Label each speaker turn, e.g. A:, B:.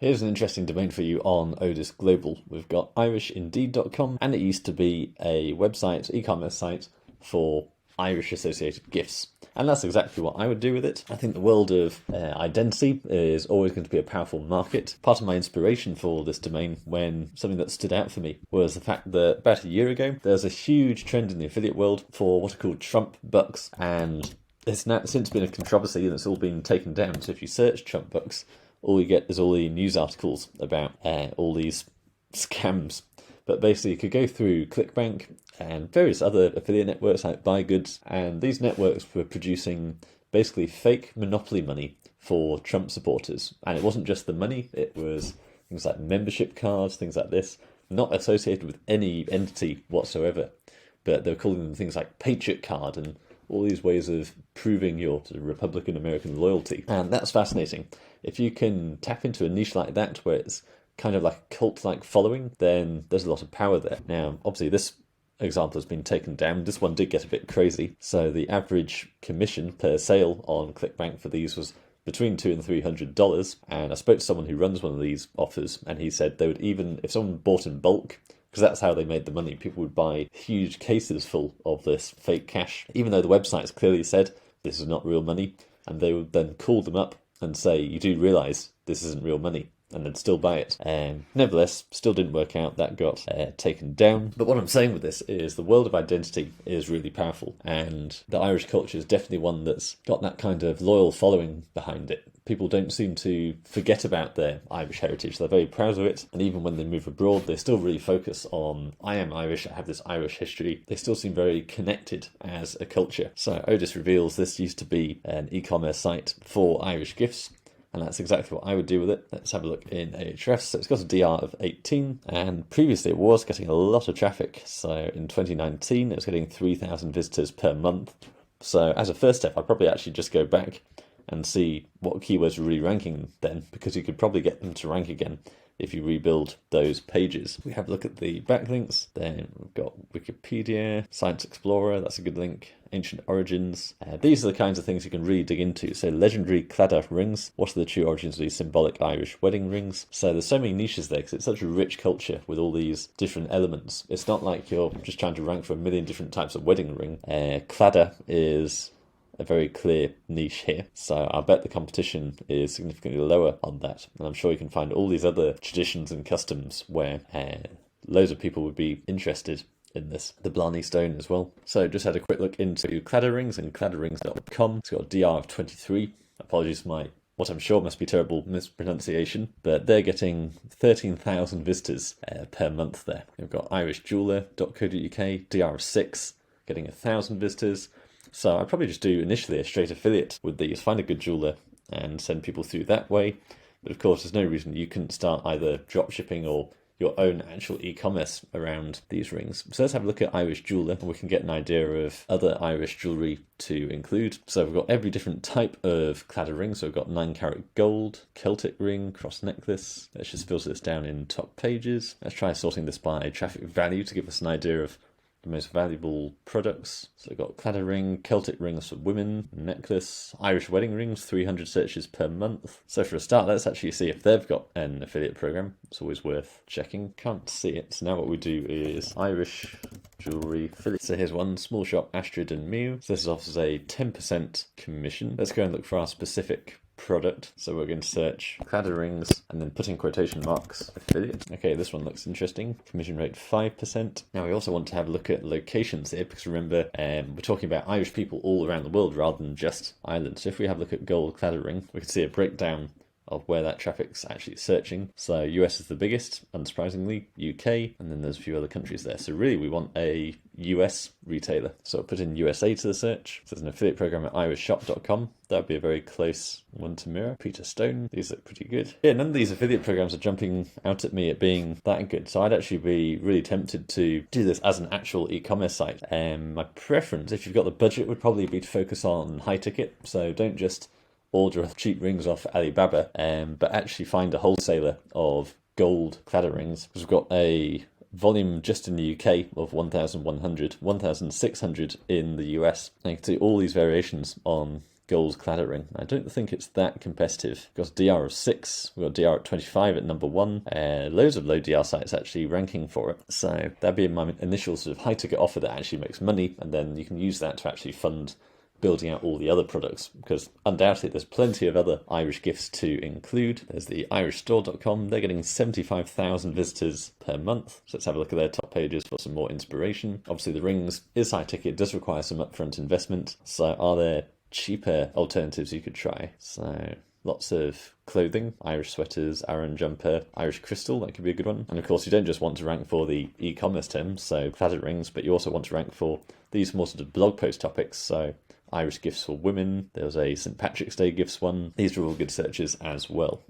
A: Here's an interesting domain for you on Odys Global. We've got irishindeed.com, and it used to be a website, e-commerce site for Irish associated gifts. And that's exactly what I would do with it. I think the world of identity is always going to be a powerful market. Part of my inspiration for this domain, when something that stood out for me, was the fact that about a year ago, there was a huge trend in the affiliate world for what are called Trump bucks. And it's now since been a controversy and it's all been taken down. So if you search Trump bucks, all you get is all the news articles about all these scams. But basically, you could go through ClickBank and various other affiliate networks like Buy Goods, and these networks were producing basically fake monopoly money for Trump supporters. And it wasn't just the money, it was things like membership cards, things like this, not associated with any entity whatsoever. But they were calling them things like Patriot Card and all these ways of proving your sort of Republican American loyalty. And that's fascinating. If you can tap into a niche like that where it's kind of like a cult-like following, then there's a lot of power there. Now, obviously, this example has been taken down. This one did get a bit crazy. So the average commission per sale on ClickBank for these was between $200 and $300. And I spoke to someone who runs one of these offers, and he said they would even, if someone bought in bulk, because that's how they made the money, people would buy huge cases full of this fake cash, even though the websites clearly said this is not real money, and they would then call them up and say, you do realise this isn't real money, and they'd still buy it. Nevertheless, still didn't work out. That got taken down. But what I'm saying with this is the world of identity is really powerful, and the Irish culture is definitely one that's got that kind of loyal following behind it. People don't seem to forget about their Irish heritage. They're very proud of it, and even when they move abroad, they still really focus on, I am Irish, I have this Irish history. They still seem very connected as a culture. So Odys reveals this used to be an e-commerce site for Irish gifts, and that's exactly what I would do with it. Let's have a look in Ahrefs. So it's got a DR of 18, and previously it was getting a lot of traffic. So in 2019, it was getting 3,000 visitors per month. So as a first step, I'd probably actually just go back and see what keywords were really ranking then, because you could probably get them to rank again if you rebuild those pages. We have a look at the backlinks. Then we've got Wikipedia, Science Explorer, that's a good link, Ancient Origins. These are the kinds of things you can really dig into. So legendary Claddagh rings, what are the true origins of these symbolic Irish wedding rings? So there's so many niches there because it's such a rich culture with all these different elements. It's not like you're just trying to rank for a million different types of wedding ring. Claddagh is a very clear niche here. So I bet the competition is significantly lower on that. And I'm sure you can find all these other traditions and customs where loads of people would be interested in this. The Blarney Stone as well. So just had a quick look into Claddagh rings and claddaghrings.com. It's got a DR of 23. Apologies for my what I'm sure must be terrible mispronunciation, but they're getting 13,000 visitors per month there. We've got irishjeweler.co.uk, DR of 6, getting 1,000 visitors. So I'd probably just do initially a straight affiliate with these, find a good jeweler and send people through that way. But of course, there's no reason you couldn't start either drop shipping or your own actual e-commerce around these rings. So let's have a look at Irish Jeweler, and we can get an idea of other Irish jewellery to include. So we've got every different type of Claddagh ring. So we've got 9-carat gold, Celtic ring, cross necklace. Let's just filter this down in top pages. Let's try sorting this by traffic value to give us an idea of the most valuable products. So we've got Claddagh ring, Celtic rings for women, necklace, Irish wedding rings, 300 searches per month. So for a start, let's actually see if they've got an affiliate program. It's always worth checking. Can't see it. So now what we do is Irish jewellery affiliate. So here's one, small shop, Astrid and Mew. So this offers a 10% commission. Let's go and look for our specific product. So we're going to search Claddagh rings and then put in quotation marks affiliate. Okay, this one looks interesting. Commission rate 5%. Now we also want to have a look at locations here, because remember we're talking about Irish people all around the world rather than just Ireland. So if we have a look at gold Claddagh ring, we can see a breakdown of where that traffic's actually searching. So US is the biggest, unsurprisingly, UK, and then there's a few other countries there. So really we want a US retailer. So I'll put in USA to the search. So there's an affiliate program at irishshop.com. That would be a very close one to mirror. Peter Stone, these look pretty good. Yeah, none of these affiliate programs are jumping out at me at being that good. So I'd actually be really tempted to do this as an actual e-commerce site. My preference, if you've got the budget, would probably be to focus on high ticket. So don't just order cheap rings off Alibaba, but actually find a wholesaler of gold Claddagh rings. Because we've got a volume just in the UK of 1,100, 1,600 in the US. And you can see all these variations on gold cladded ring. I don't think it's that competitive. We've got a DR of 6, we've got a DR at 25 at number 1, loads of low DR sites actually ranking for it. So that'd be my initial sort of high ticket offer that actually makes money, and then you can use that to actually fund building out all the other products, because undoubtedly there's plenty of other Irish gifts to include. There's the irishstore.com. They're getting 75,000 visitors per month. So let's have a look at their top pages for some more inspiration. Obviously the rings is high ticket, does require some upfront investment. So are there cheaper alternatives you could try? So lots of clothing, Irish sweaters, Aran jumper, Irish crystal, that could be a good one. And of course you don't just want to rank for the e-commerce terms, so cladded rings, but you also want to rank for these more sort of blog post topics. So Irish gifts for women, there was a St. Patrick's Day gifts one. These are all good searches as well.